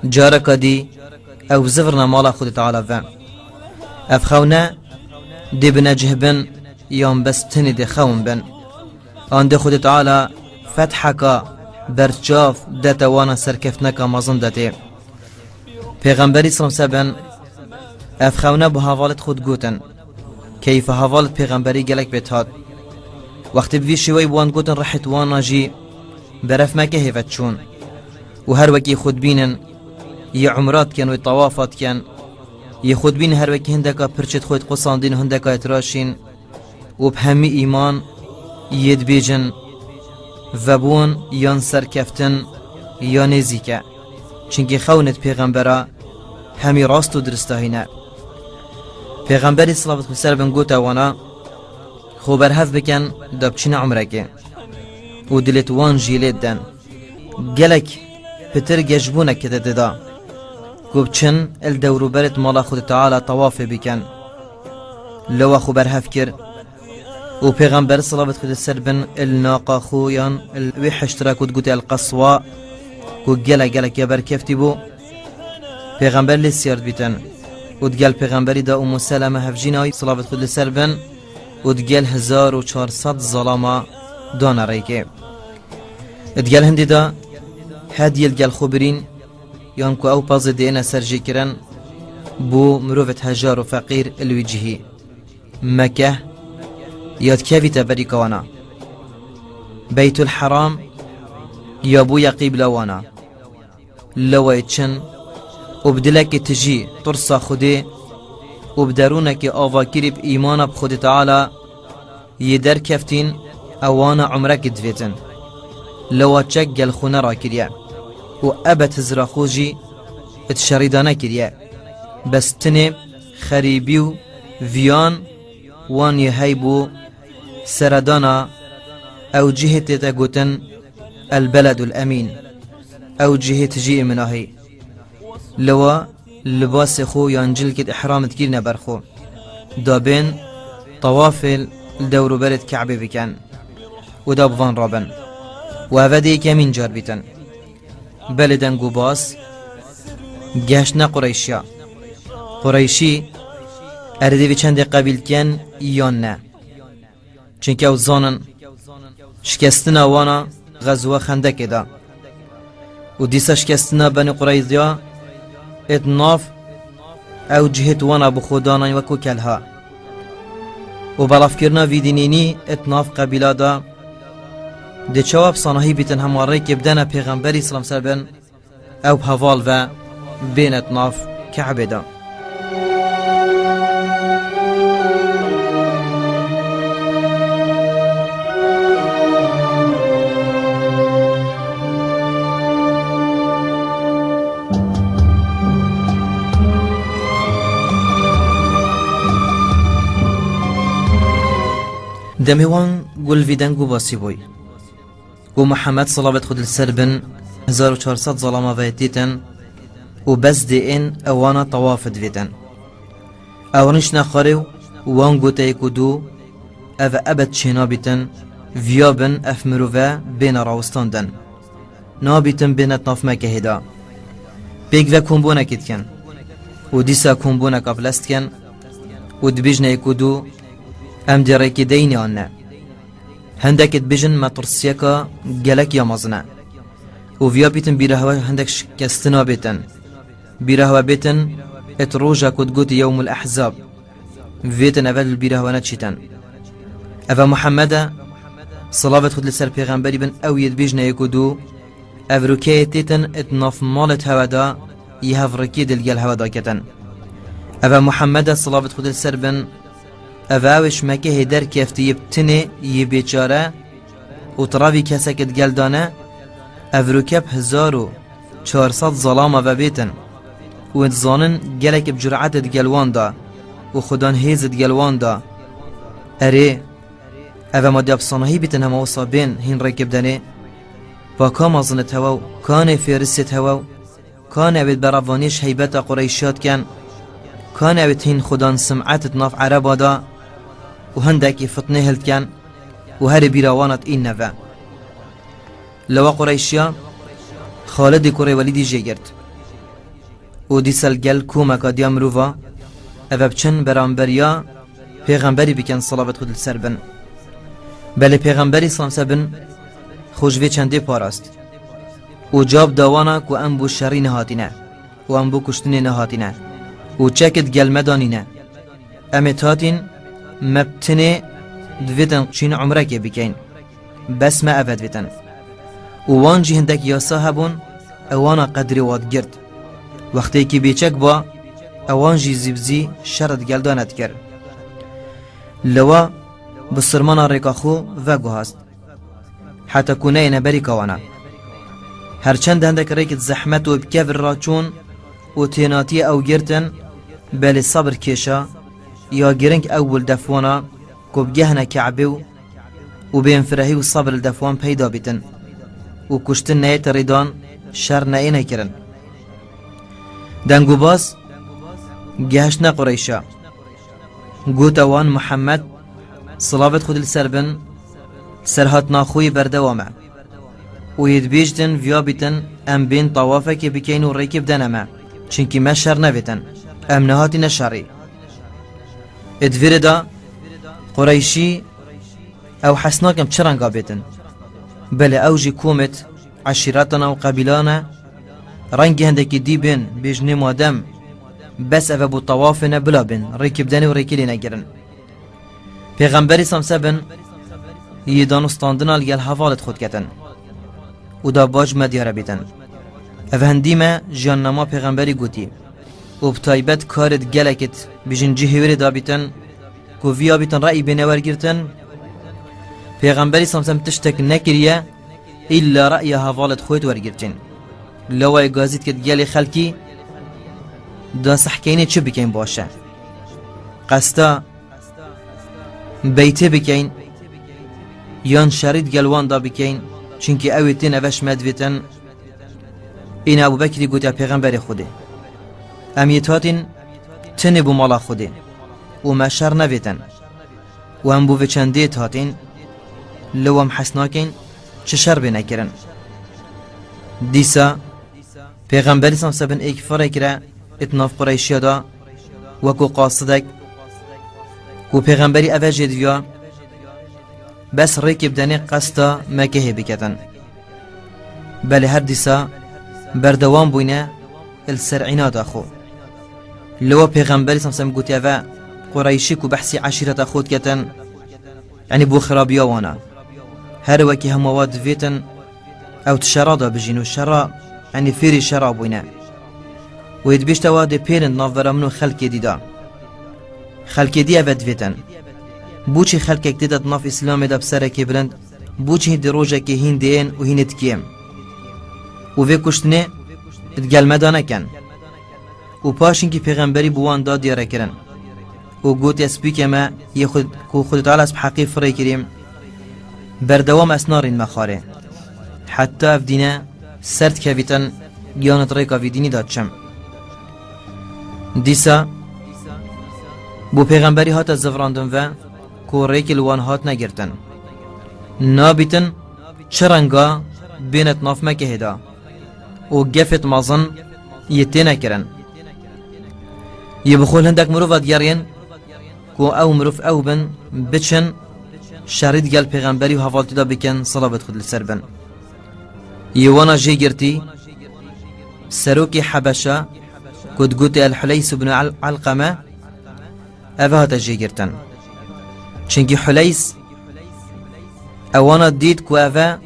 جارك دي او زفرنا مالا خود تعالى فهم افخونا دي بنجه بن يوم بس تني دي خون بن آن دي خود تعالى فتحك برجاف داتا وانا سركفتنك مازن داتي پیغمبری صلی اللہ علیہ وسلم افخونا بو حوالت خود گوتن كيف حوالت پیغمبری گلک بتهاد وقت بوی شوي بوان گوتن رحت وانا جي برف مكه هفتشون و هر وكي خود بينن یه عمرات کن و طوافات کن یه خود بین هر وکی هندکا پرچت خود قصاندین هندکا اتراشین و بهمی ایمان ید بیجن و بون یان سرکفتن یا نزیکه چنگی خونت پیغمبره همی راست و درستاهینه پیغمبری صلی الله علیه وسلم گوتا وانا خوبر هف بکن دابچین عمره که و دلت وان جیلید دن گلک پتر گجبونه کده ددا گوبچن الدورو برت مالا خود تعالی طواف بکن لو خبر هفكر و پیغمبر صلی الله علیه وسلم الناقه خویان الوحشتراك وتقول القصواء وقال قالك يا بركفتي بو پیغمبر لسيارد بيتن وتقال پیغمبری دا ام سلمه هفجینای صلی الله علیه وسلم وتقال 1400 ظلامه دانا ريكي تقال هندي دا هادي القال خبرين يانكو او باز دينا سرجي كرن بو مروفت هجار وفقير الوجهي مكة ياد كافي تبريك وانا بيت الحرام يابو يقيب لوانا لو يتشن وبدلك تجي ترصى خدي وبدارونك آوا كريب إيمانا بخد تعالى يدر كفتين اوانا عمرك دفيتن لو تشق الخونه راكريا وأبت زراخوجي اتشريدانا كريا بس تني خريبيو فيان وان يهيبو سردانا او جهة تتاقوتن البلد الأمين او جهه تجي مناهي لوا لباس خو ينجل كد احرام تكير نبرخو دابين طوافل الدور برد كعبه بكن ودا بفان رابن وهذا دي كمين جار بيتن بلدن قباس جهشنا قريشيا قريشي اردي بچند قبيل كن يان نه چونك او زانن شكستنا وانا غزوه خندق دا و ديسا شكستنا بني قريظيا اتناف او جهت وانا بخودانا وكو كلها و بلافكرنا في دينيني اتناف قبيلا دا دي چواب صانهي بيتن هماري كبدنا پیغمبري سلام سربن او بحوال و بين اتناف كعبه دا دميوان قول في دنگو باسی بوي و محمد صلوات خود السربن 1400 ظلامة فايتيتن و بس دي ان اوانا طوافت فيتن اورنش نخاريو وان قوتي كدو اف ابد شنابتن فيابن اف مروفا بين راوستاندن نابتن بين اتناف مكهدا بيك و كومبونا كتكن و ديسا كومبونا قبلستكن و دبيجنا يكدو ام دريكي ديني آنه هندك بيجن مطرسيكا جلك يا مزنا وفيا بيتن بيرهوا هندك شكستنا بيتن بيرهوا بيتن اتروجا كدقوت يوم الأحزاب فيتن أفل بيرهوا نتشتن أفا محمد صلاة خد لسر پیغمبري بن أو يدبيجنا يكدو أفروكي تيتن اتناف مالت هوادا يهفركي دلقال هوادا كتن أفا محمد صلاة خد لسر بن اوش مکه هدر کفتی یبتنه یه بیچاره و تراوی کسکت گلدانه افروکب 1400 ظلامه و بیتن و انتظانن گلک بجرعتت گلوان دا و خدان هیزت گلوان دا اره او مادی افسانهی بیتن همه وصابین هین رکب دانه با کام ازنت هواو کان فیرست هواو کان اوید براوانیش حیبت قریشات کن کان اوید هین خدان سمعتت ناف عربا دا و هندکی فتنه هلد کن و هر بیراوانت این نوه لوا قریشیا خالد کوری ولیدی جگرد و دیسل گل کومکا دیام رووا او بچن برانبریا پیغمبری بکن صلوات خود لسر بن بله پیغمبری سلام سبن خوشوی چنده پاراست و جاب داوانا که ام بو شری نهاتینه و ام بو کشتنی نهاتینه و چکت گل مدانینه امتاتین مبتنه دویتن چین عمره که بکین بس ما افد ویتن و وانجی هندک یاسا هبون اوانا قدری واد گرد وقتی که بیچک با اوانجی زیبزی شرد گلدانت کرد لوا بسرمانا ریکاخو و گوهاست حتی کنه نبری کوانا هرچند هندک ریکت زحمت و بکفر را چون و تیناتی او گرتن بلی صبر کشا یا گرنگ اول دفوانا کو بگهنه کعبه و بین فرهی و صبر الدفوان پیدا بیتن و کشتن نیت ریدان شر نئی نکرن دنگو باز گهشنا قریشا گوت اوان محمد صلوات خود لسر بن سرهات ناخوی بردوامه و یدبیجدن ویا بیتن ام بین طوافه که بکین و ریکب دنمه چنکی ما شر نویتن ام نهاتی نشری ادویر دا قریشی او حسناکم چرنگا بیتن بله اوجی کومت عشیراتنا و قبیلانا رنگی هندکی دی بین بیجنی مادم بس او بو طوافنا بلا بین ریکب دنی و ریکلی نگرن پیغمبری سامسه بن یدانستاندنا لگل حوالت خود کتن و دا باج مدیاره بیتن او هندیمه جان نما پیغمبری گوتی و بطایبت کارت گلکت بیجن جهوری دا بیتن کو ویا بیتن رأی بینور گرتن پیغمبری سامسم تشتک نکریه ایلا رأی حوالت خود ورگرتن لوای گازید کت گلی خلکی دا سحکینه چه بکن باشه قستا بیته بکن یان شرید گلوان دا بکن چونکه اویتین اوش مدویتن این ابو بکری گوتی پیغمبر خوده امیت هاتین تنه بو مالا خوده و ما شر نویتن و هم بو چنده هاتین لو هم حسناکین چه شر بی نکرن دیسا پیغمبری سامسبن ایک فرق را اتناف قریشی دا وکو قاصدک و پیغمبری اوه جدویا بس ریکی بدنی قصدا مکه بکتن بله هر دیسا بردوام بوینه السرعینا داخو لو پیغمبری سامسبن گوتی اوه قریشی کو بحثی عشیرت خود کتن یعنی بو خرابیا وانا هر وکی همواد فيتن او تشرادا بجينو شرا يعني فيري شرا بوينه ويدبيش توا دي بيرن نافورا منو خلق ديدا خلق دي افد فيتن بوچي خلقك ديدت ناف اسلام دا بسرك برند بوچي دي روجا كي هين دين و هين تكيم و في كشتنه اتقال مدانا كان و پاشن كي پیغمبري بوان دا ديارا کرن و قوت يسبيك ما يخد كو خد تعالى اسب حقيق فري كريم بردوام اسنار المخاره حتى افدينا سرد كافيتن يانت ريكا في ديني داتشم ديسا بو پیغمبری هات زفراندن و کو ریک الوان هات نگرتن نابتن چرنگا بینت ناف مکه هدا و گفت مازن یتی نکرن یبخول هندک مروفات گرین کو او مروف او بن بچن شرید گل پیغمبری و حوالتی دا بکن صلابت خود لسر بن يوانا جي جرتي سروكي حبشة كود قوتي الحليس بن علقمة أفهات جي جرتن چنكي حليس أوانا ديد كو أفا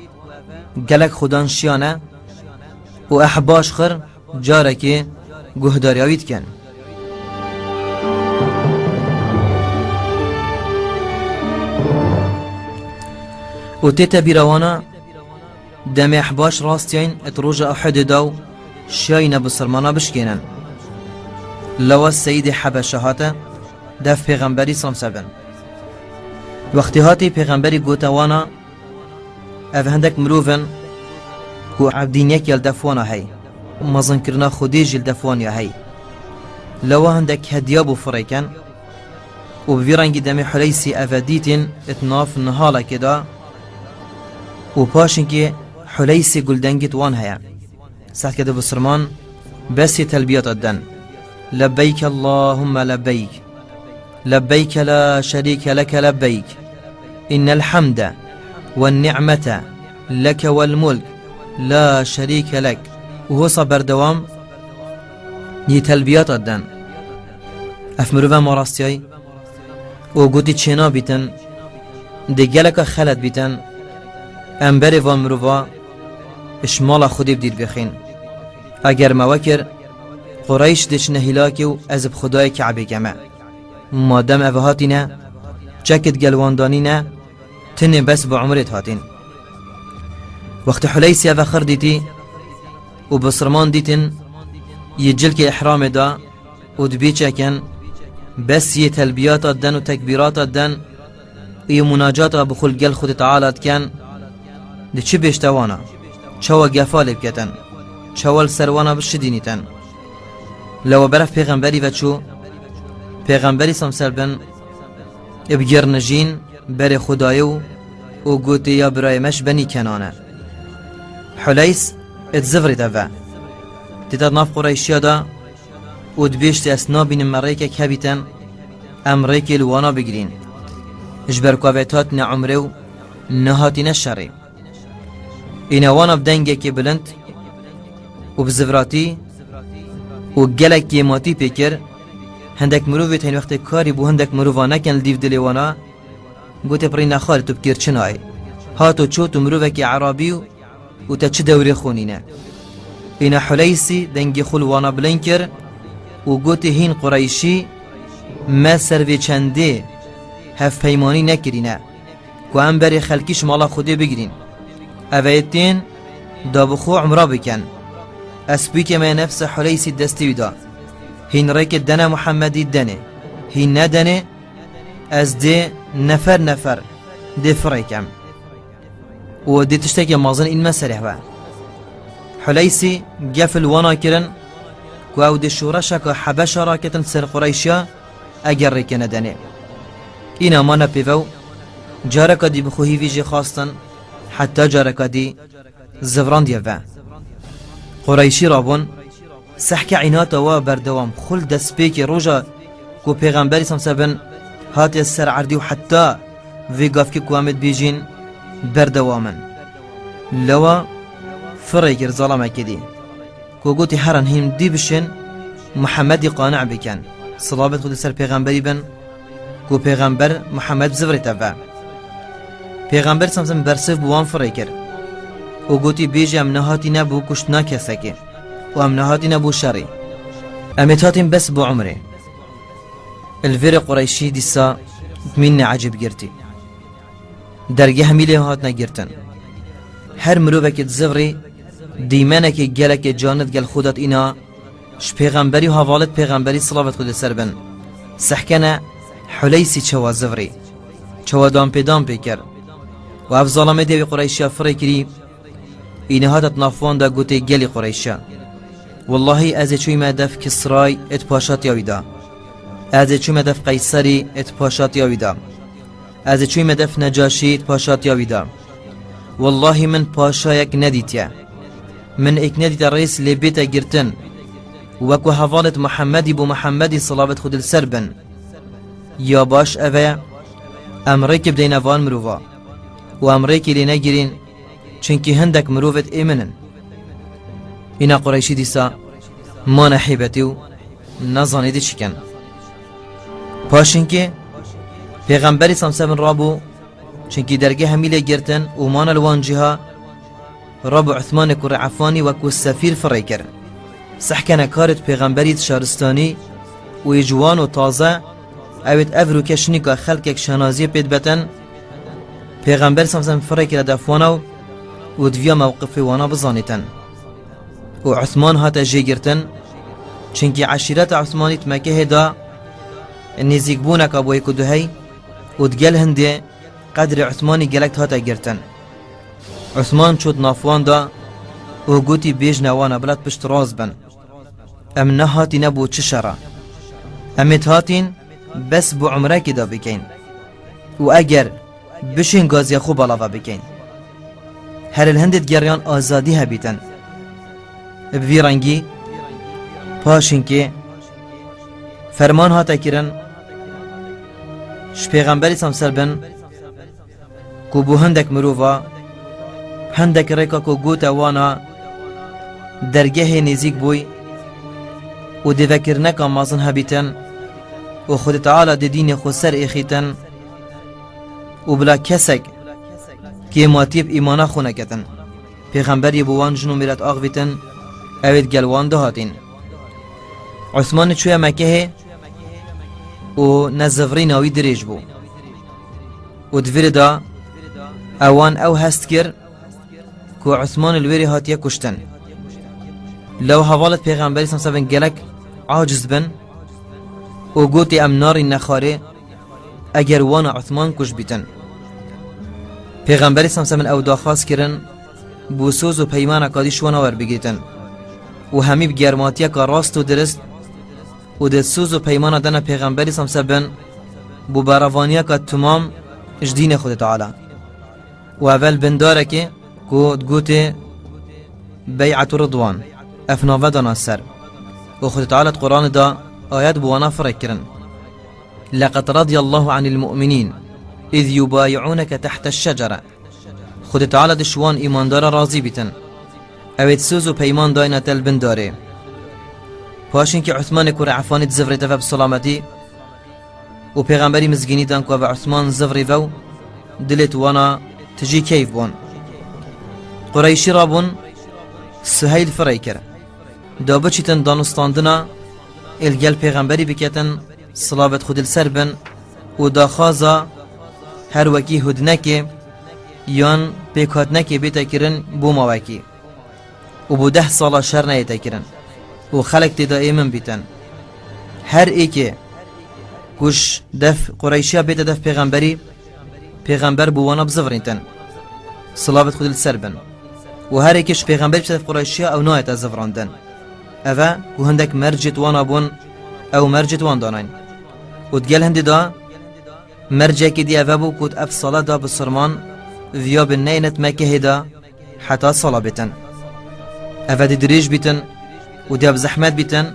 قلق خدان شيانة و أحباش خر جاركي قهداري آويد كان و تيتا بيروانا دم احباش راستين اتروجا احد داو شاينا بسرمانا بشكينن لو السيد حبشهاته دف پیغمبری سامسبن وقتی هاتی پیغمبری گوتوانا اف هندک مروفن کو عبدینیک یل دفوانا هی مزن کرنا خودی جل دفوانیا هی لو هندک هدیابو فریکن و بویرنگی دم حلیسی افدیتین اتناف نهالا کدا و پاشن که حليسي قلدنجت وان هيا ساعت كده بسرمان بس تلبية الدن لبيك اللهم لبيك لبيك لا شريك لك لبيك إن الحمد والنعمة لك والملك لا شريك لك وهو صبر دوام يتلبيات الدن أفمروا مراستياي وقوتي تشينا بيتن دقالك خلد بيتن امبر و مروفا اشمال خودی بدید بخین اگر موکر قریش دچ نهیلاکی و از خدای کعبه کمه مادم اوهاتی نه جکت گلواندانی نه تنه بس با عمرت هاتین وقت حلیسی او خر دیتی و بسرمان دیتن یجل که احرام دا و دبی چکن بس یه تلبیات دن و تکبیرات دن و یه مناجات بخل گل خود تعالى کن دی چی بیشتوانا چوا گفال بکتن چوال سروانا بشدینیتن لو برف پیغمبری و چو پیغمبری سامسل بن ابگر نجین بر خدایو و گوتی یا برای مش بنی کنانه حلیس اتزفری تفا تیتر ناف قریشیا دا و دبیشتی اسنا بین مریکه کبیتن امریکی لوانا بگرین اجبر کوابتات نعمرو نهاتی نشری این وانا بدنگه که بلند و بزفراتی و گلک که ماتی پیکر هندک مروفی تین وقت کاری بو هندک مروفا نکن دیو دلیوانا گوته پری نخاری تو بکر چنای هاتو چو تو مروفه که عربی و تا چه دوری خونینه این حلیسی دنگی خلوانا بلنکر و گوته هین قریشی ما سروی چنده هف پیمانی نکرینه که هم بری خلکیش مالا خودی بگیرین اوایتین دابخو عمره بکن اسبی که ما نفس حلیسی دستی بدا هین ریک دنه محمدی دنه هین ندنه از ده نفر ده فریکم و ده تشتاک مازن این مسئله با حليسي قفل وانا كرن كو او دي شورشك حبشة راكتن سر قريشيا اگر ريكنا داني اينا مانا بيفو جاركا دي بخوهي فيجي خاصتن حتى جاركا دي زفران ديفا قريشي رابون سحك عيناتا و بردوام خل دسبيكي روجا كو پیغمبري سمسبن هاتي السر عردي وحتى في قافكي كوامد بيجين بردوامن لوا فريكر ظلمه كدي كو قوتي حرن هيم دي بشن محمد قانع بكن صلابت خود سر پیغمبري بن كو پیغمبر محمد زفري تبع پیغمبر سمسم برسف بوان فريكر و قوتي بيجي ام نهاتي نبو كشتنا كسكي و ام نهاتي نبو شري امتاتين بس بو عمري الفير قريشي ديسا مني عجب جرتي درجه هميلي هات نجرتن هر مروبك تزفري ديمانك جالك جانت جال خودت إنا ش پیغمبری و حوالت پیغمبری صلوات خود سربن سحكنا حليسي چوا زفري چوا دام پیدام پیکر و اف ظالمه دیوی قريشا فري كري إنا هاتت نافوان دا گوتي جالي قريشا والله ازي چوي مدف كسراي ات پاشات ياويدا ازي چوي مدف قيصري ات پاشات ياويدا ازي چوي مدف نجاشي ات پاشات ياويدا والله من پاشايك نديتيا من اك نديت الرئيس لبيتا جرتن وكو حفالت محمدي بو محمدي صلابت خود السربن يا باش اوه امريكي بدين افان مروفا و امريكي لنا جرين چنكي هندك مروفت ايمنن انا قريشي ديسا ما نحيبتيو نظاني دي شكن پاشنكي پیغمبري سمسبن رابو چنكي درگه هميلي گرتن و مانا الوانجها رابو عثمان كور عفاني وكو السفير فريكر سحكنا كارت پیغمبري شارستاني و جوان و تازه اوید افرو کشنیکا خلقك شنازي بيت بتن پیغمبر سمسم فريكر دفوانا و دویا موقف وانا بزانيتن و عثمان هاتا جي گرتن چنكي عشيرت عثماني تمكه دا نزيق بونك ابو يكو دهي و دگل هنده قدر عثماني گلكت هاتا گرتن عثمان شد نافوان دا و گوتي بيج نوانا بلد پشت راز بن ام نهاتي نبو چشرا امت هاتين بس بو عمره كدا بكين و اگر بشين غازي خوب علاوه بكين هر الهندت گريان آزادي هبيتن بوي رنگي پاشين كي فرمان هاتا كرن ش پیغمبري سمسر بن كو بو هندك مروفا هندك ريكا كو گوتا وانا درگه نزيك بوي و دفكرنك مازن هبيتن و خود تعالى دي دين خسر اخيتن و بلا كسك كي ماتيب ايمانا خونكتن پیغمبر بوان جنو ميرات اغويتن اويد گلوان دهاتين عثمان چويا مكه و نزفري ناوي دريج بو و دوير دا اوان او هست كر كو عثمان الويري هاتيا كشتن لو حوالت پیغمبری سمسبن گلک عاجز بن و گوتی ام ناری نخاره اگر وانا عثمان کش بیتن پیغمبری سمسبن او داخواست کرن بوسوز و پیمان اکادیش وانا ور بگیتن و همی بگرماتیا که راست و درست و دستوز و پیمان دن پیغمبری سمسبن بو براوانیا که تمام اجدین خود تعالی و اول بنداره که گوتی بیعت رضوان افناوه دانا سر و خود تعالى قرآن دا آيات بوانا فركرن لقد رضي الله عن المؤمنين إذ يبايعونك تحت الشجرة خود تعالى دشوان إيمان دارا راضي بتن اوید سوز و پیمان داینا تل بنداره پاشین که عثمان کور عفانی زفری تفا بسلامتی و پیغمبری مزگینی دان که عثمان زفری و دلت وانا تجي كيف بون قريشي رابون سهيل فريكر دابچتن دانستاندنا الگل پیغمبری بکتن صلابت خود السربن و داخازا هر وکی هدنکی یان پیکاتنکی بیتا کرن بو مواکی و بو 10 سالا شر نیتا کرن و خلق تدا ایمن بیتن هر ایکی کش دف قریشیا بیتا دف پیغمبری پیغمبر بوانا بزفرینتن صلابت خود السربن و هر یکش پیغمبر بشت قریشی او نایت از زفراندن اوه و هندک مرجت وانا بون او مرجت وان دانین و دگل هندی دا مرجع که دی اوه بو کود اف صلاة دا بسرمان ویا بنینت مکه هدا حتی صلاة بیتن اوه دی دریج بیتن و دی بزحمت بیتن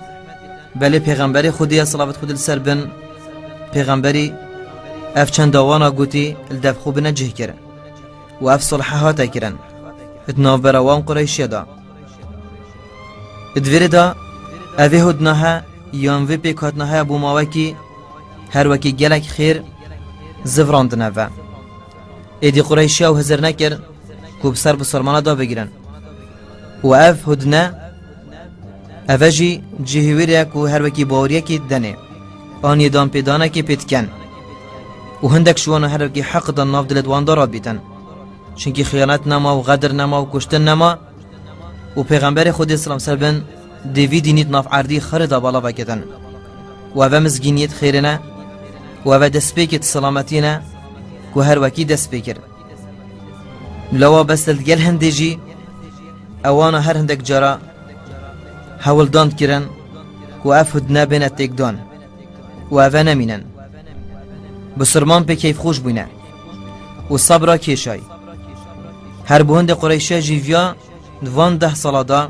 بله پیغمبری خودی صلاة خود السر بن پیغمبری اف چند دوانا گوتی الدف خوب نجه کرن و اف صلحه ها تا کرن اتناف براوان قریشی دا ادویر دا اوه هدناها یانوی پیکاتناها ابو ماوکی هر وکی گلک خیر زفراندنه و ایدی قریشی او هزر نکر کو بسر بسرمانه دا بگیرن و اف هدنه اوه جی جهویره کو هر وکی باوریه کی دنه آن یدان پیدانه کی پیتکن و هندک شوانو هر وکی حق دا ناف دلت وان داراد بیتن چونکی خیانت نما و غدر نما و کشتن نما و پیغمبر خود اسلام سلبن دیوی دینیت ناف عردی خردا بالا بکتن و اوه مزگینیت خیرنه و اوه دست پیکت سلامتینه که هر وکی دست پیکر لوا بس دلگل هنده جی اوانا هر هندک جارا حول داند کرن و اف هدنه بینت تیک دان و اوه نمینن بسرمان پی کیف خوش بینه و صبرا کشای هر بهند قریشه جیویا دوان 10 سالا دا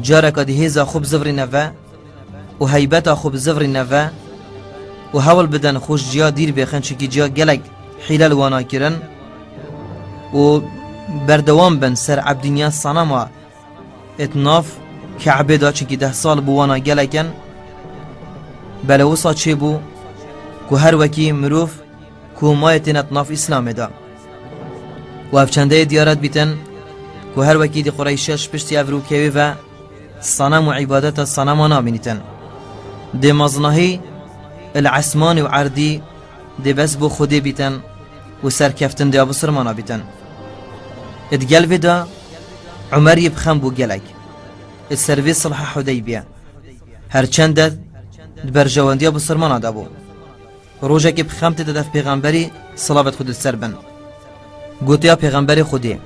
جارکا دیهیزا خوب زفری نوه و حیبتا خوب زفری نوه و حول بدن خوش جیا دیر بخن چکی جیا گلک حیلل وانا کرن و بردوام بن سر عبدینیا صنما اتناف کعبه دا چکی 10 سال بوانا گلکن بلوسا چه بو که هر وکی مروف که مایتین اتناف اسلام دا و افچنده دیارت بیتن که هر وکی دی قریشش پشتی افروکیوی و صنم و عبادت صنم نامینیتن دی مزنهی العسمان و عردی دی بس بو خودی بیتن و سرکفتن دی ابسرمانا بیتن ادگل ودا عمر یبخم بو گلک السرویس صلح حدیبیه هر چندت برجواندی ابسرمانا دا بو روژه که بخمت دف پیغمبری صلابت خود السر بن گوتیا پیغمبر خودی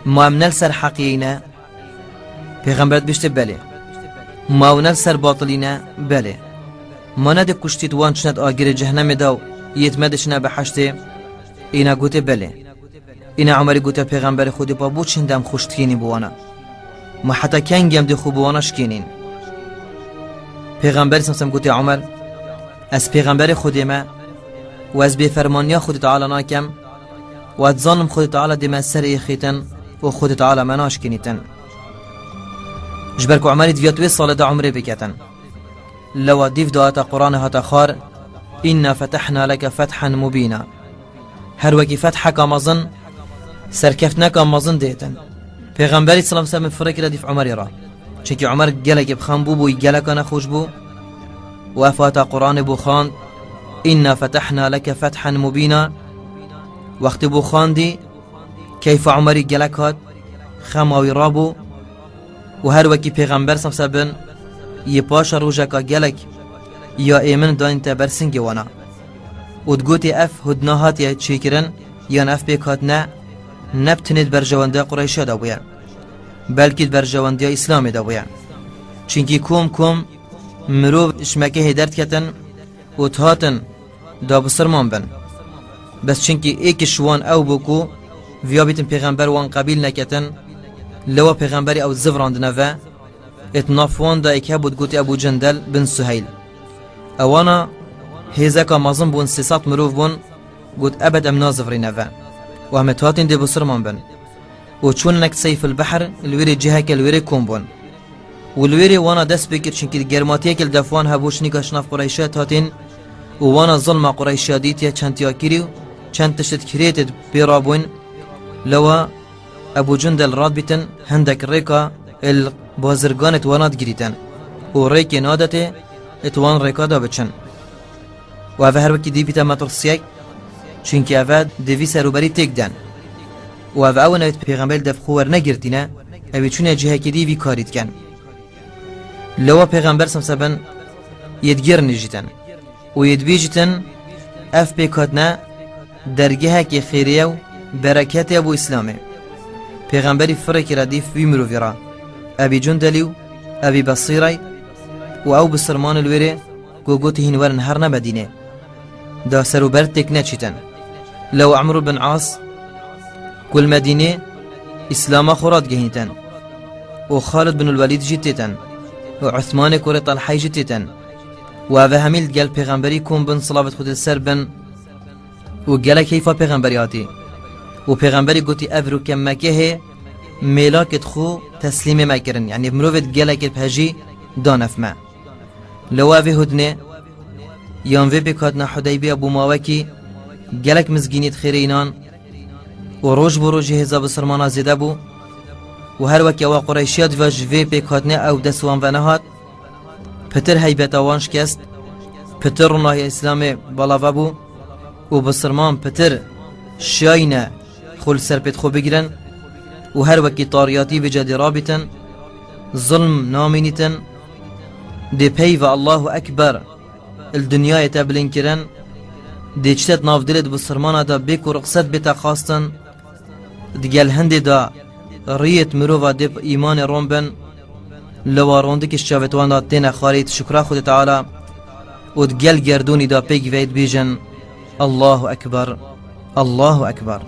مامنل سر حقیقینه پیغمبرت بشته بله ماونل سر باطلینه بله ماند کشتی دوان چند آگر جهنم داو یتمدشنه به حشته اینا گوته بله اینا عمری گوته پیغمبر خودی با بو چندم خوشتکینی بوانا ما حتی کنگم دی خوب بواناش کینین پیغمبر سمسم گوته عمر از پیغمبر خودی ما و از بفرمانیا خودی تعالی ناکم و از ظالم خودی تعالی دی من سر ایخیتن و خودی تعالی مناش کنیتن جبرك عمر دفياتوي صالة دا عمري بكتن لو ديف دعاتا قرآن هاتا خار إنا فتحنا لك فتحا مبينا هر وكي فتحك مظن سركفتناك مظن ديتن پیغمبری صلی الله علیه و فرق ردیف عمر را چونکه عمر گلک بخان بو بوی گلک نخوش بو وفات قرآن بو خان إنا فتحنا لك فتحا مبينا وقت بو خان دی كيف عمري گلک هات خماوی رابو و هر وکی پیغمبر صلی الله علیه و یه پاش روزکا گلک یا ایمن داین تا برسنگ وانا و دگوتی اف هدناهات یا چیکرن یا اف بیکات نه نبتنید بر جوانده قریشه دا بویا بلکه بر جوانده اسلام دا بویا چونکی کوم مروف اشمکه هدرد کتن و تهاتن دا بسرمان بن بس چونکی ایک شوان او بکو ویا بیتن پیغمبر وان قبیل نکتن لوا پیغمبری او زفراندنه و اتنافوان دا اکه بود گوتی ابو جندل بن سهیل اوانا هیزکا مازن بون 300 مروف بون گوت ابد ام نازفرینه و همت هاتین دی بسرمان بن و چون نک سیف البحر الویری جهک الویری کون بون و الویری وانا دست بکر چونکی گرماتیه که الدفوان هبوش نیکا شناف قریشات هاتین و وانا ظلم قریشا دیتیا چند تیاکیری و چند تشتت کریتت بیرابون لوا ابو جندل راد بیتن هندک ریکا البازرگان اتوانات گریتن و ریک نادته اتوان ریکا دا بچن و اوه هر وکی دی بیتا مطرسیک چونکه اوه دوی سروبری تک دن و اوه او نوید پیغمبر دف خوار نگردینه اوه چونه جهه که دیوی کارید کن لوا پیغمبر سمسبن یدگیر نجیتن و یدبیجتن اف پیکاتنا درگه که خیریه و برکت ابو اسلامه پیغمبری فرکی را دیف وی مروفی را ابی جندلیو ابی بصیری و او بسرمان الویره گوگوتی هنورن هر نمدینه دا سروبر تک نچیتن لو عمرو بن عاص كل مدينة إسلام خورات جهنتن وخالد بن الوليد جتتن وعثمان كوري طلحي جتتن وفهميل قال پیغمبري كون بن صلاة خود السر بن وقال كيفا پیغمبرياتي وپیغمبري قوتي أفرو كم مكيه ملاكت خو تسليم ما كرن يعني مروفت قال كي بهجي دانف ما لو في هدنه يوم في بكاتنا حديبية أبو ماوكي قالك مزگینیت خیرینان و روز بروج هزاب سرمانا زیده بو و هر وکی و قریشیات و جوی پیکاتنه او دسوان و نهات پتر هیبت آوانش کست پتر رونای اسلام بالاوه بو و بسرمان پتر شاینه خول سرپت خو بگیرن و هر وکی طاریاتی بجد رابطن ظلم نامینیتن دی پی و الله اکبر الدنیا تبلین کرن دیجتت ناف دلت بسرمانه دا بیکو رقصت بیتا خواستن دیگل هنده دا ریت مروفا دیب ایمان روم بن لوارونده که شاوتوان دا تین خارید شکر خود تعالی و دیگل گردونی دا پیگ وید بیجن الله اکبر الله اکبر